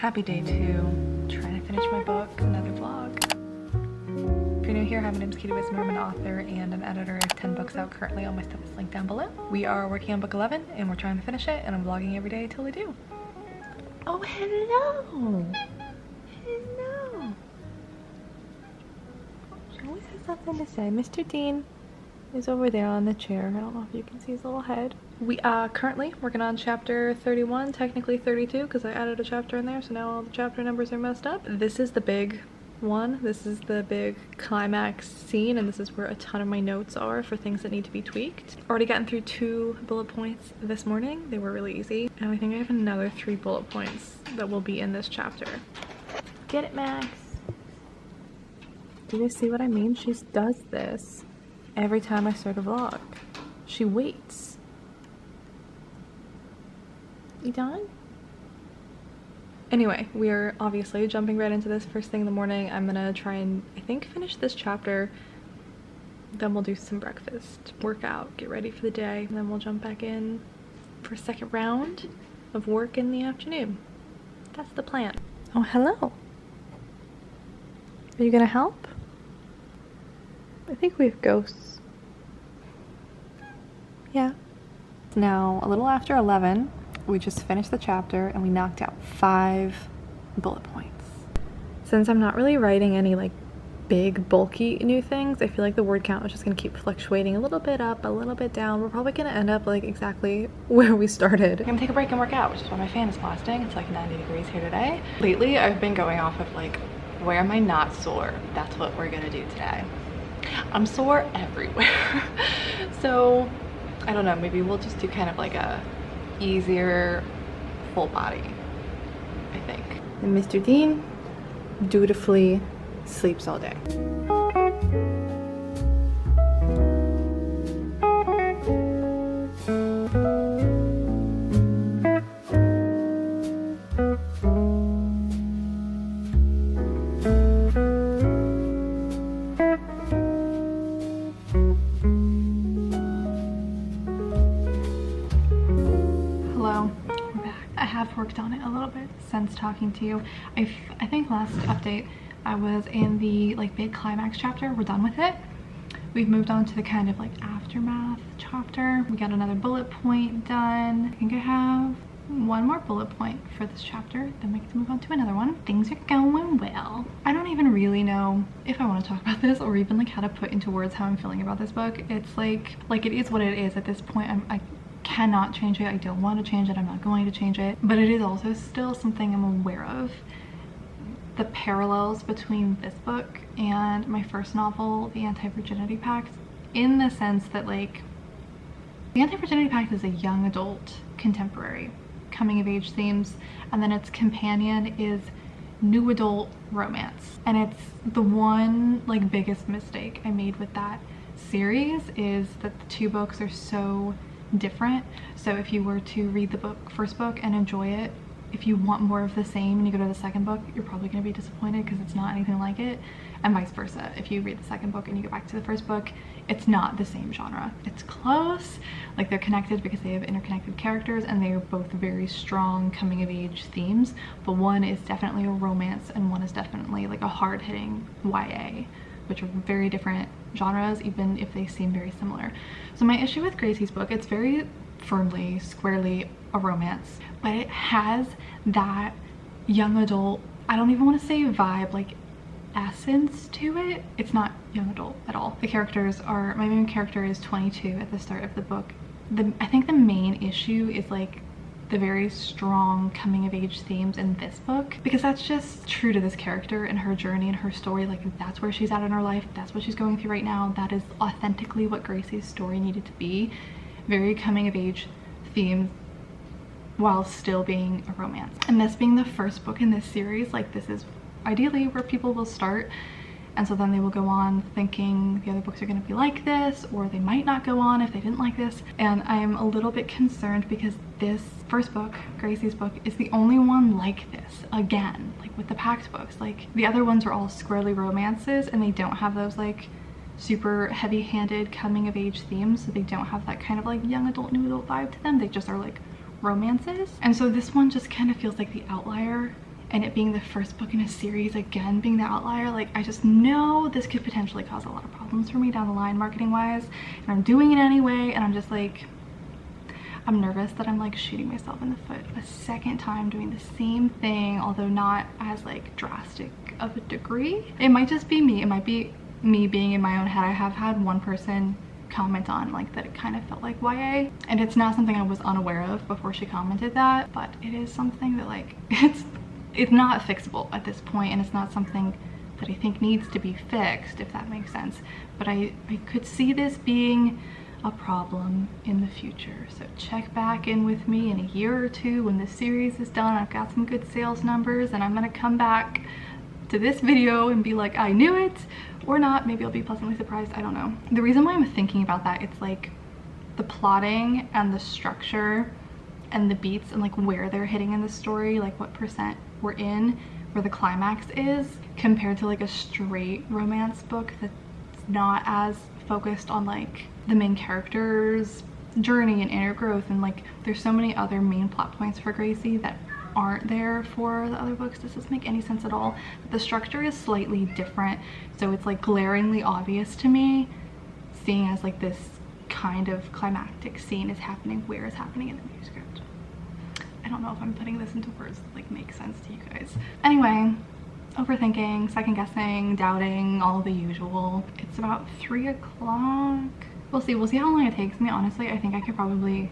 Happy day 2, trying to finish my book, another vlog. If you're new here, hi, my name is Katesbookdate. I'm an author and an editor. I have 10 books out currently. All my stuff is linked down below. We are working on book 11 and we're trying to finish it, and I'm vlogging every day till I do. Oh, hello! Hello! She always has something to say. Mr. Dean is over there on the chair. I don't know if you can see his little head. We are currently working on chapter 31, technically 32, because I added a chapter in there, so now all the chapter numbers are messed up. This is the big one. This is the big climax scene, and this is where a ton of my notes are for things that need to be tweaked. Already gotten through 2 bullet points this morning. They were really easy. And I think I have another 3 bullet points that will be in this chapter. Get it, Max? Do you see what I mean? She does this every time I start a vlog. She waits. You done? Anyway, we are obviously jumping right into this first thing in the morning. I'm gonna try and, I think, finish this chapter. Then we'll do some breakfast, work out, get ready for the day, and then we'll jump back in for a second round of work in the afternoon. That's the plan. Oh, hello. Are you gonna help? I think we have ghosts. Yeah. It's now a little after 11. We just finished the chapter and we knocked out 5 bullet points. Since I'm not really writing any like big bulky new things, I feel like the word count is just gonna keep fluctuating a little bit up, a little bit down. We're probably gonna end up like exactly where we started. I'm gonna take a break and work out, which is why my fan is blasting. It's like 90 degrees here today. Lately, I've been going off of like, where am I not sore? That's what we're gonna do today. I'm sore everywhere. So I don't know, maybe we'll just do kind of like a easier full body, I think. And Mr. Dean dutifully sleeps all day. Worked on it a little bit since talking to you. I think last update I was in the like big climax chapter. We're done with it. We've moved on to the kind of like aftermath chapter. We got another bullet point done. I think I have 1 more bullet point for this chapter, then we get to move on to another one. Things are going well. I don't even really know if I want to talk about this or even like how to put into words how I'm feeling about this book. It's like it is what it is at this point. I cannot change it. I don't want to change it. I'm not going to change it. But it is also still something I'm aware of. The parallels between this book and my first novel, The Anti-Virginity Pact, in the sense that like The Anti-Virginity Pact is a young adult contemporary coming of age themes, and then its companion is new adult romance. And it's the one like biggest mistake I made with that series is that the 2 books are so different. So if you were to read the first book and enjoy it, if you want more of the same and you go to the second book, you're probably going to be disappointed because it's not anything like it, and vice versa. If you read the second book and you go back to the first book, it's not the same genre. It's close, like they're connected because they have interconnected characters and they are both very strong coming of age themes, but one is definitely a romance and one is definitely like a hard-hitting YA, which are very different genres, even if they seem very similar. So my issue with Gracie's book, it's very firmly, squarely a romance, but it has that young adult, I don't even want to say vibe, like essence to it. It's not young adult at all. The characters are, my main character is 22 at the start of the book. I think the main issue is like the very strong coming of age themes in this book, because that's just true to this character and her journey and her story. Like that's where she's at in her life, that's what she's going through right now. That is authentically what Gracie's story needed to be. Very coming of age themes while still being a romance. And this being the first book in this series, like this is ideally where people will start, and so then they will go on thinking the other books are going to be like this, or they might not go on if they didn't like this. And I am a little bit concerned because this first book, Gracie's book, is the only one like this again, like with the Pact books. Like the other ones are all squarely romances and they don't have those like super heavy-handed coming of age themes, so they don't have that kind of like young adult, new adult vibe to them. They just are like romances. And so this one just kind of feels like the outlier and it being the first book in a series, again being the outlier, like I just know this could potentially cause a lot of problems for me down the line marketing wise, and I'm doing it anyway, and I'm just like, I'm nervous that I'm like shooting myself in the foot a second time doing the same thing, although not as like drastic of a degree. It might just be me, it might be me being in my own head. I have had one person comment on like that it kind of felt like YA, and it's not something I was unaware of before she commented that, but it is something that like it's not fixable at this point, and it's not something that I think needs to be fixed, if that makes sense. But I could see this being a problem in the future, so check back in with me in a year or two when this series is done. I've got some good sales numbers, and I'm gonna come back to this video and be like, I knew it, or not. Maybe I'll be pleasantly surprised, I don't know. The reason why I'm thinking about that, it's like the plotting and the structure and the beats and like where they're hitting in the story, like what percent we're in, where the climax is, compared to like a straight romance book that's not as focused on like the main character's journey and inner growth, and like there's so many other main plot points for Gracie that aren't there for the other books. This doesn't make any sense at all. The structure is slightly different, so it's like glaringly obvious to me, seeing as like this kind of climactic scene is happening where it's happening in the manuscript. I don't know if I'm putting this into words that like make sense to you guys. Anyway, overthinking, second guessing, doubting, all the usual. It's about 3 o'clock. We'll see how long it takes me. Honestly, I think I could probably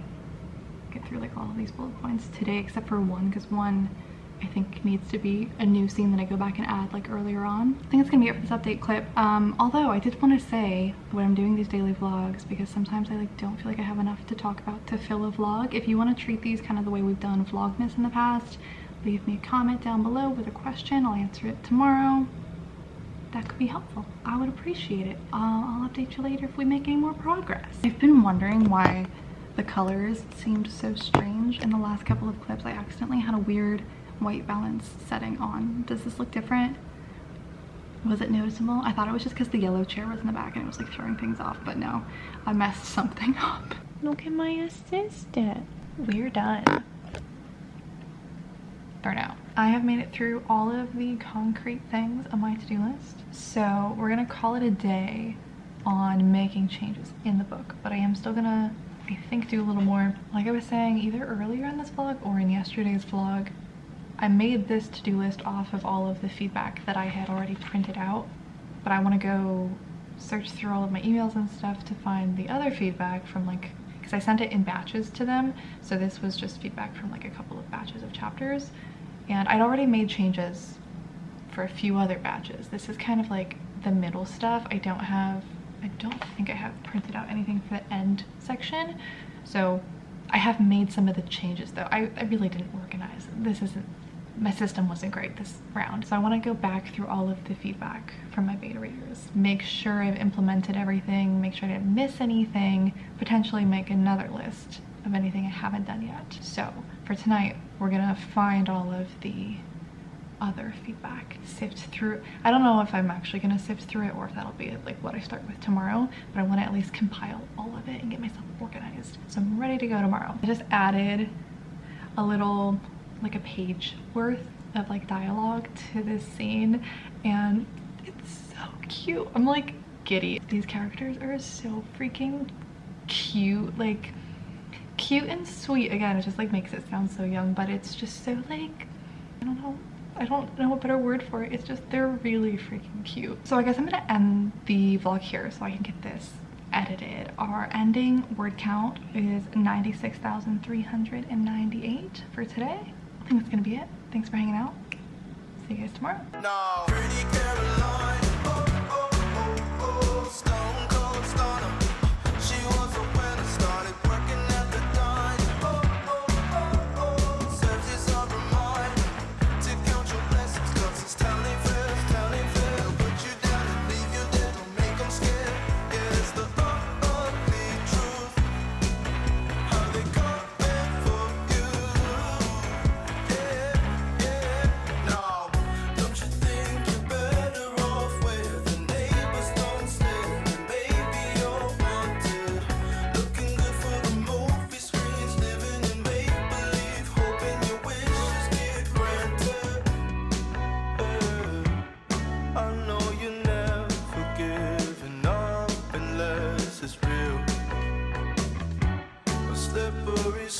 get through like all of these bullet points today, except for one, because one I think needs to be a new scene that I go back and add like earlier on. I think it's gonna be it for this update clip. Although I did want to say when I'm doing these daily vlogs, because sometimes I like don't feel like I have enough to talk about to fill a vlog. If you want to treat these kind of the way we've done Vlogmas in the past, leave me a comment down below with a question. I'll answer it tomorrow. That could be helpful. I would appreciate it. I'll update you later if we make any more progress. I've been wondering why the colors seemed so strange in the last couple of clips. I accidentally had a weird white balance setting on. Does this look different? Was it noticeable? I thought it was just because the yellow chair was in the back and it was like throwing things off, but no, I messed something up. Look at my assistant. We're done. Burnout. I have made it through all of the concrete things on my to-do list, so we're gonna call it a day on making changes in the book, but I am still gonna, I think, do a little more. Like I was saying either earlier in this vlog or in yesterday's vlog, I made this to-do list off of all of the feedback that I had already printed out, but I want to go search through all of my emails and stuff to find the other feedback from like, because I sent it in batches to them, so this was just feedback from like a couple of batches of chapters, and I'd already made changes for a few other batches. This is kind of like the middle stuff. I don't think I have printed out anything for the end section, so I have made some of the changes though. I really didn't organize. My system wasn't great this round, so I want to go back through all of the feedback from my beta readers, make sure I've implemented everything, make sure I didn't miss anything, potentially make another list of anything I haven't done yet. So for tonight, we're gonna find all of the other feedback, sift through. I don't know if I'm actually gonna sift through it or if that'll be like what I start with tomorrow, but I want to at least compile all of it and get myself organized, so I'm ready to go tomorrow. I just added a little, like a page worth of like dialogue to this scene, and it's so cute. I'm like giddy. These characters are so freaking cute, like cute and sweet. Again, it just like makes it sound so young, but it's just so like, I don't know a better word for it. It's just, they're really freaking cute. So I guess I'm gonna end the vlog here so I can get this edited. Our ending word count is 96,398 for today. I think that's gonna be it. Thanks for hanging out. See you guys tomorrow. story slow